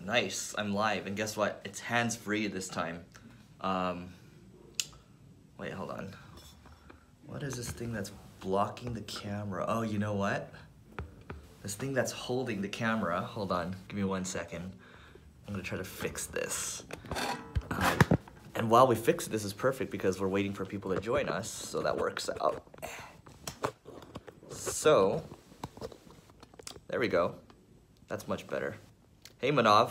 Nice, I'm live, and guess what? It's hands-free this time. Wait, hold on. What is this thing that's blocking the camera? Oh, you know what? This thing that's holding the camera, hold on, give me 1 second. I'm gonna try to fix this. And while we fix it, this is perfect because we're waiting for people to join us, so that works out. So, there we go. That's much better. Hey Manav.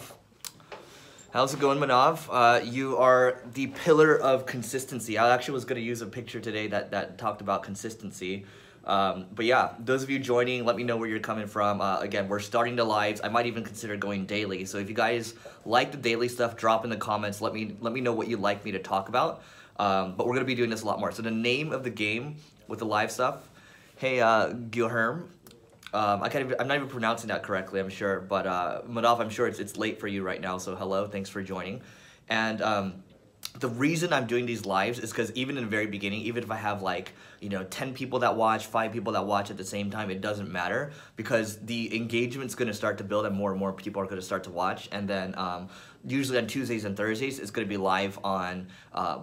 How's it going, Manav? You are the pillar of consistency. I actually was gonna use a picture today that talked about consistency. But yeah, those of you joining, let me know where you're coming from. Again, we're starting the lives. I might even consider going daily. So if you guys like the daily stuff, drop in the comments. Let me know what you'd like me to talk about. But we're gonna be doing this a lot more. So the name of the game with the live stuff, hey Guilherme. I'm not even pronouncing that correctly, I'm sure, but Manav, I'm sure it's late for you right now, so hello, thanks for joining. And the reason I'm doing these lives is because even in the very beginning, even if I have 10 people that watch, 5 people that watch at the same time, it doesn't matter because the engagement's going to start to build and more people are going to start to watch. And then usually on Tuesdays and Thursdays, it's going to be live on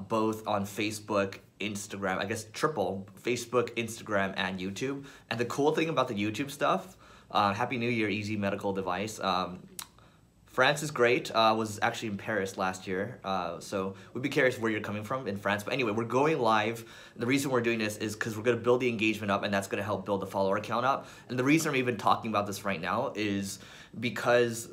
both on Facebook, Instagram, I guess triple, Facebook, Instagram, and YouTube. And the cool thing about the YouTube stuff, Happy New Year, Easy Medical Device. France is great. Was actually in Paris last year, so we'd be curious where you're coming from in France. But anyway, we're going live. The reason we're doing this is because we're going to build the engagement up, and that's going to help build the follower count up. And the reason I'm even talking about this right now is because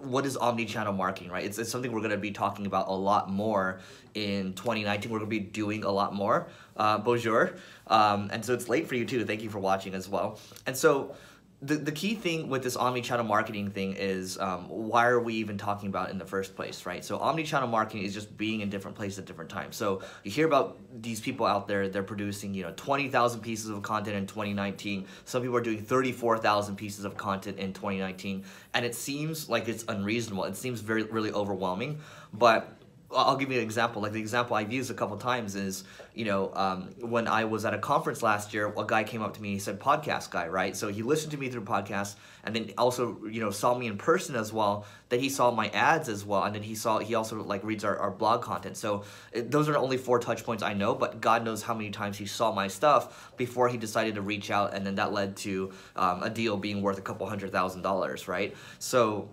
what is omnichannel marketing, right? It's something we're going to be talking about a lot more in 2019. We're going to be doing a lot more. Bonjour. And so it's late for you too. Thank you for watching as well. And so the key thing with this omnichannel marketing thing is why are we even talking about it in the first place, right? So omnichannel marketing is just being in different places at different times. So you hear about these people out there, they're producing 20,000 pieces of content in 2019. Some people are doing 34,000 pieces of content in 2019. And it seems like it's unreasonable. It seems really overwhelming, but I'll give you an example. Like the example I've used a couple times is, when I was at a conference last year, a guy came up to me, he said, podcast guy, right? So he listened to me through podcasts and then also, saw me in person as well. Then he saw my ads as well. And then he also reads our blog content. So those are only 4 touch points I know, but God knows how many times he saw my stuff before he decided to reach out. And then that led to a deal being worth a couple $100,000, right? So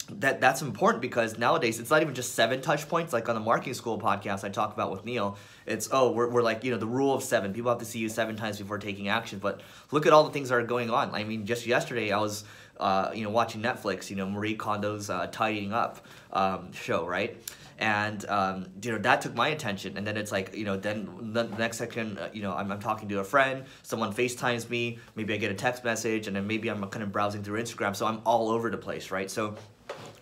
that's important because nowadays it's not even just 7 touch points like on the marketing school podcast I talk about with Neil. It's we're like the rule of 7. People have to see you 7 times before taking action. But look at all the things that are going on. I mean, just yesterday I was watching Netflix, Marie Kondo's Tidying Up show, right? And that took my attention, and then it's like then the next second I'm talking to a friend, someone FaceTimes me, maybe I get a text message, and then maybe I'm kind of browsing through Instagram, so I'm all over the place, right? So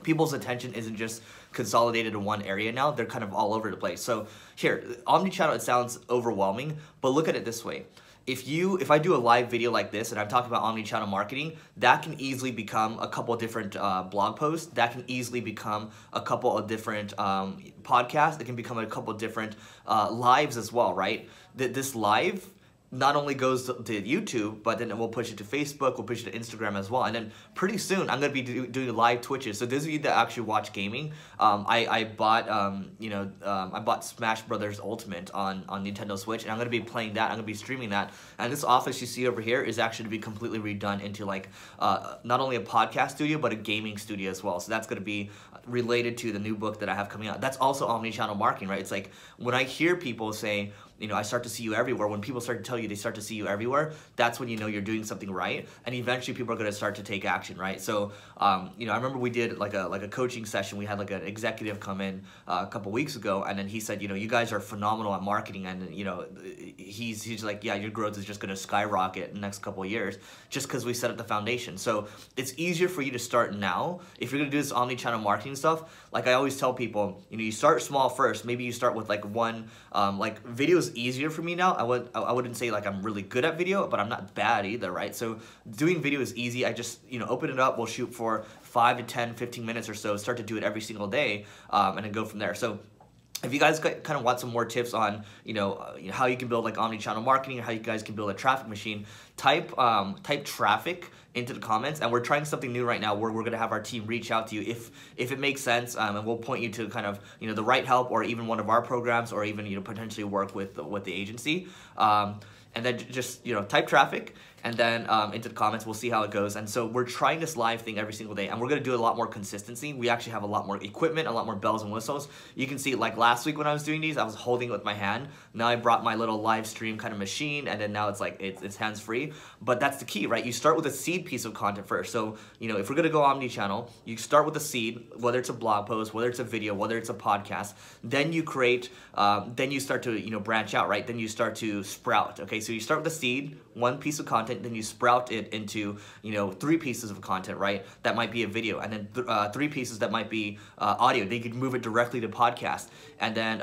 people's attention isn't just consolidated in one area now, they're kind of all over the place. So here, omnichannel, it sounds overwhelming, but look at it this way. If I do a live video like this and I'm talking about omnichannel marketing, that can easily become a couple of different blog posts. That can easily become a couple of different podcasts. It can become a couple of different lives as well, right? This live not only goes to YouTube, but then we'll push it to Facebook, we'll push it to Instagram as well. And then pretty soon, I'm going to be doing live Twitches. So those of you that actually watch gaming, I bought Smash Brothers Ultimate on Nintendo Switch, and I'm going to be playing that. I'm going to be streaming that. And this office you see over here is actually to be completely redone into not only a podcast studio, but a gaming studio as well. So that's going to be related to the new book that I have coming out. That's also omnichannel marketing, right? It's like when I hear people say, I start to see you everywhere. When people start to tell you they start to see you everywhere, that's when you're doing something right, and eventually people are going to start to take action, right? So, I remember we did like a coaching session. We had an executive come in a couple weeks ago, and then he said, you guys are phenomenal at marketing, and he's like, yeah, your growth is just going to skyrocket in the next couple of years, just because we set up the foundation. So it's easier for you to start now if you're going to do this omnichannel marketing stuff. Like I always tell people, you start small first. Maybe you start with one videos easier for me now. I wouldn't say I'm really good at video, but I'm not bad either, right? So doing video is easy. I just open it up, we'll shoot for 5 to 10, 15 minutes or so, start to do it every single day, and then go from there. So if you guys kind of want some more tips on, how you can build like omnichannel marketing, or how you guys can build a traffic machine, type traffic into the comments. And we're trying something new right now where we're gonna have our team reach out to you if it makes sense, and we'll point you to kind of the right help, or even one of our programs, or even potentially work with the agency. And then just type traffic, and then into the comments. We'll see how it goes. And so we're trying this live thing every single day, and we're gonna do a lot more consistency. We actually have a lot more equipment, a lot more bells and whistles. You can see, like last week when I was doing these, I was holding it with my hand. Now I brought my little live stream kind of machine, and then now it's like it's hands free. But that's the key, right? You start with a seed piece of content first. So if we're gonna go omni-channel, you start with a seed, whether it's a blog post, whether it's a video, whether it's a podcast. Then you create, then you start to branch out, right? Then you start to sprout. Okay, so you start with a seed, one piece of content, then you sprout it into 3 pieces of content, right? That might be a video, and then 3 pieces that might be audio. Then you can move it directly to podcast, and then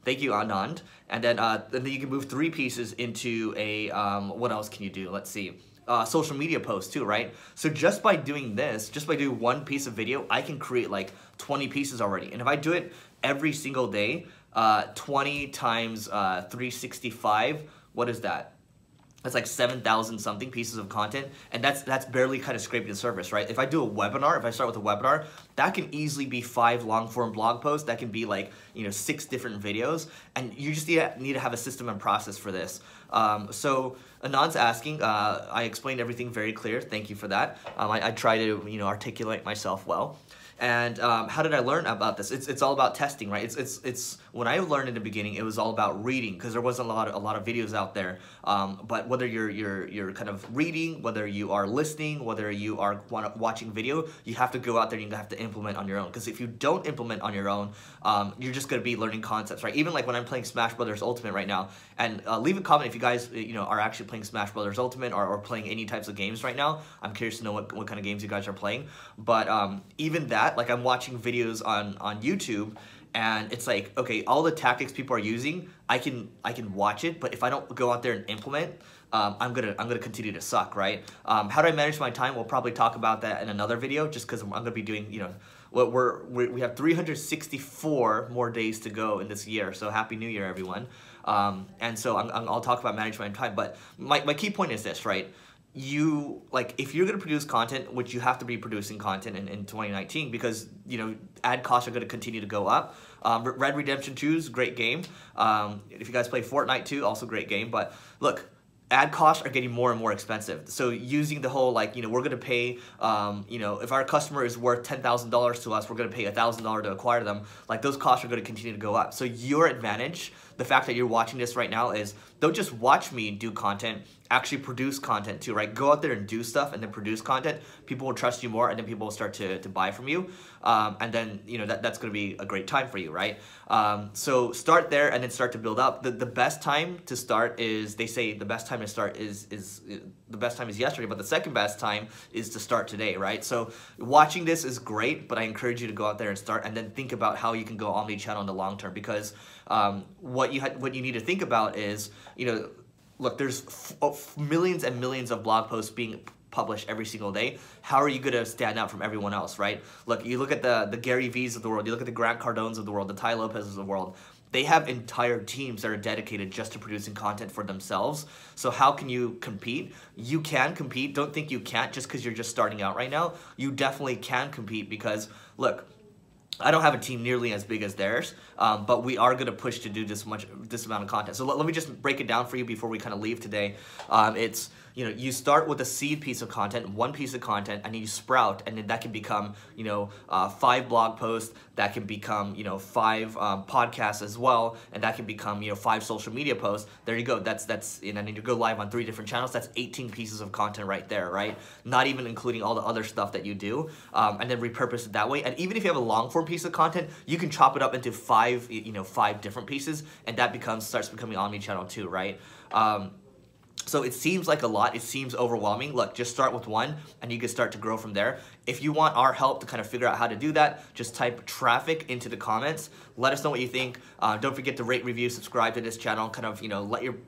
thank you, Anand. And then you can move 3 pieces into a what else can you do? Let's see. Social media posts too, right? So just by doing this, just by doing 1 piece of video, I can create like 20 pieces already. And if I do it every single day, 20 times 365, what is that? That's like 7,000 something pieces of content, and that's barely kind of scraping the surface, right? If I do a webinar, if I start with a webinar, that can easily be 5 long form blog posts. That can be like 6 different videos, and you just need to have a system and process for this. So Anand's asking, I explained everything very clear. Thank you for that. I try to articulate myself well. And how did I learn about this? It's all about testing, right? It's when I learned in the beginning, it was all about reading, because there wasn't a lot of videos out there. But whether you're kind of reading, whether you are listening, whether you are watching video, you have to go out there and you have to implement on your own. Because if you don't implement on your own, you're just going to be learning concepts, right? Even like when I'm playing Smash Brothers Ultimate right now, and leave a comment if you guys are actually playing Smash Brothers Ultimate, or playing any types of games right now. I'm curious to know what kind of games you guys are playing. But even that, like I'm watching videos on YouTube, and it's like, okay, all the tactics people are using, I can watch it, but if I don't go out there and implement, I'm gonna continue to suck, right? How do I manage my time? We'll probably talk about that in another video, just because I'm gonna be doing, we have 364 more days to go in this year, so Happy New Year, everyone. And so I'll talk about managing my time, but my key point is this, right? If you're going to produce content, which you have to be producing content in 2019, because ad costs are going to continue to go up. Red Dead Redemption 2 is a great game. If you guys play Fortnite too, also great game. But look, ad costs are getting more and more expensive. So using the whole we're going to pay, if our customer is worth $10,000 to us, we're going to pay $1,000 to acquire them. Like, those costs are going to continue to go up. So your advantage, the fact that you're watching this right now, is don't just watch me do content, actually produce content too, right? Go out there and do stuff, and then produce content. People will trust you more, and then people will start to buy from you. And then, that's going to be a great time for you, right? So start there, and then start to build up. The best time to start is, they say the best time to start is the best time is yesterday, but the second best time is to start today, right? So watching this is great, but I encourage you to go out there and start, and then think about how you can go omni-channel in the long term, because what you need to think about is, look, there's millions and millions of blog posts being published every single day. How are you going to stand out from everyone else, right? Look, you look at the Gary V's of the world, you look at the Grant Cardones of the world, the Tai Lopez's of the world. They have entire teams that are dedicated just to producing content for themselves. So how can you compete? You can compete. Don't think you can't just because you're just starting out right now. You definitely can compete, because, look, I don't have a team nearly as big as theirs, but we are going to push to do this amount of content. So let me just break it down for you before we kind of leave today. It's, you start with a seed piece of content, 1 piece of content, and you sprout, and then that can become, 5 blog posts, that can become, 5 podcasts as well, and that can become, 5 social media posts. There you go. That's and then you go live on 3 different channels. That's 18 pieces of content right there, right? Not even including all the other stuff that you do, and then repurpose it that way. And even if you have a long form piece of content, you can chop it up into 5 different pieces, and that starts becoming omni-channel too, right? So it seems like a lot, it seems overwhelming. Look, just start with 1, and you can start to grow from there. If you want our help to kind of figure out how to do that, just type traffic into the comments. Let us know what you think. Don't forget to rate, review, subscribe to this channel. Kind of,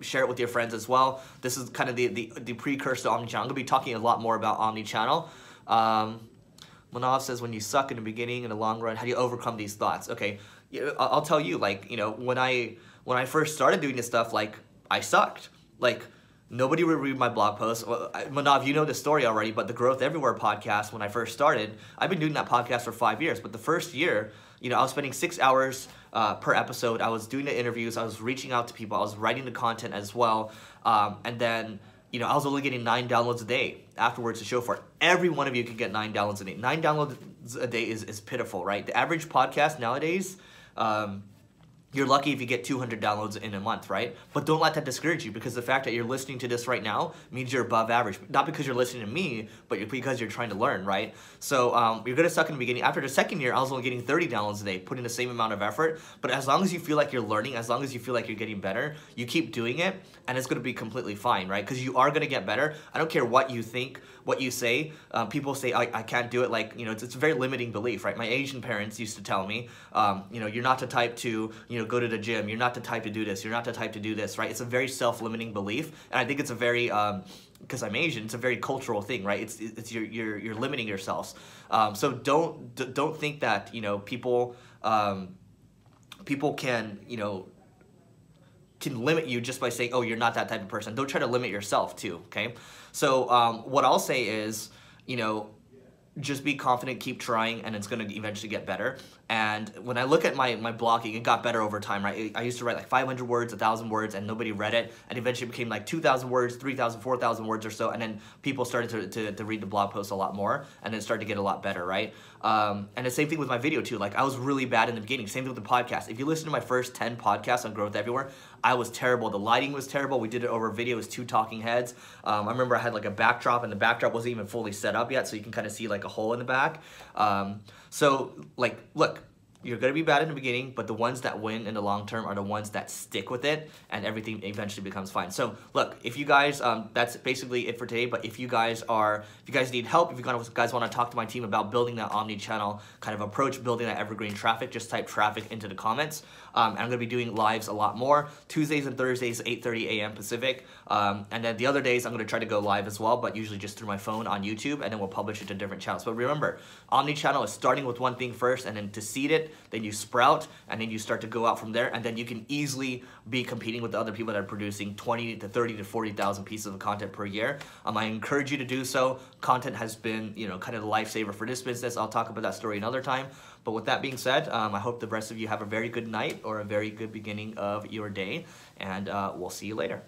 share it with your friends as well. This is kind of the precursor to omnichannel. I'm gonna be talking a lot more about omnichannel. Manav says, when you suck in the beginning, in the long run, how do you overcome these thoughts? Okay, I'll tell you, like, when I first started doing this stuff, like, I sucked. Like, nobody would read my blog posts. Well, Manav, you know the story already, but the Growth Everywhere podcast, when I first started, I've been doing that podcast for 5 years, but the first year, I was spending 6 hours per episode. I was doing the interviews, I was reaching out to people, I was writing the content as well, and then, I was only getting 9 downloads a day afterwards to show for it. Every one of you can get 9 downloads a day. 9 downloads a day is pitiful, right? The average podcast nowadays, you're lucky if you get 200 downloads in a month, right? But don't let that discourage you, because the fact that you're listening to this right now means you're above average. Not because you're listening to me, but because you're trying to learn, right? So you're gonna suck in the beginning. After the second year, I was only getting 30 downloads a day, putting the same amount of effort. But as long as you feel like you're learning, as long as you feel like you're getting better, you keep doing it, and it's gonna be completely fine, right? Because you are gonna get better. I don't care what you think, what you say. People say, I can't do it. Like, it's a very limiting belief, right? My Asian parents used to tell me, you're not the type to, go to the gym. You're not the type to do this. You're not the type to do this, right? It's a very self-limiting belief, and I think it's a very, because I'm Asian, it's a very cultural thing, right? It's you're limiting yourselves. So don't think that people can can limit you just by saying, oh, you're not that type of person. Don't try to limit yourself too. Okay. So what I'll say is, just be confident, keep trying, and it's going to eventually get better. And when I look at my blogging, it got better over time, right? I used to write like 500 words, 1,000 words, and nobody read it. And eventually it became like 2,000 words, 3,000, 4,000 words or so. And then people started to read the blog posts a lot more, and then it started to get a lot better, right? And the same thing with my video too. Like, I was really bad in the beginning. Same thing with the podcast. If you listen to my first 10 podcasts on Growth Everywhere, I was terrible. The lighting was terrible. We did it over video. It was 2 talking heads. I remember I had like a backdrop, and the backdrop wasn't even fully set up yet, so you can kind of see like a hole in the back. So like, look, you're going to be bad in the beginning, but the ones that win in the long term are the ones that stick with it, and everything eventually becomes fine. So look, if you guys, that's basically it for today, but if you guys need help, if you guys want to talk to my team about building that omni-channel kind of approach, building that evergreen traffic, just type traffic into the comments. And I'm going to be doing lives a lot more, Tuesdays and Thursdays, 8:30 a.m. Pacific. And then the other days, I'm going to try to go live as well, but usually just through my phone on YouTube, and then we'll publish it to different channels. But remember, omni-channel is starting with one thing first, and then to seed it, then you sprout, and then you start to go out from there, and then you can easily be competing with the other people that are producing 20 to 30 to 40,000 pieces of content per year. I encourage you to do so. Content has been, kind of the lifesaver for this business. I'll talk about that story another time. But with that being said, I hope the rest of you have a very good night or a very good beginning of your day, and we'll see you later.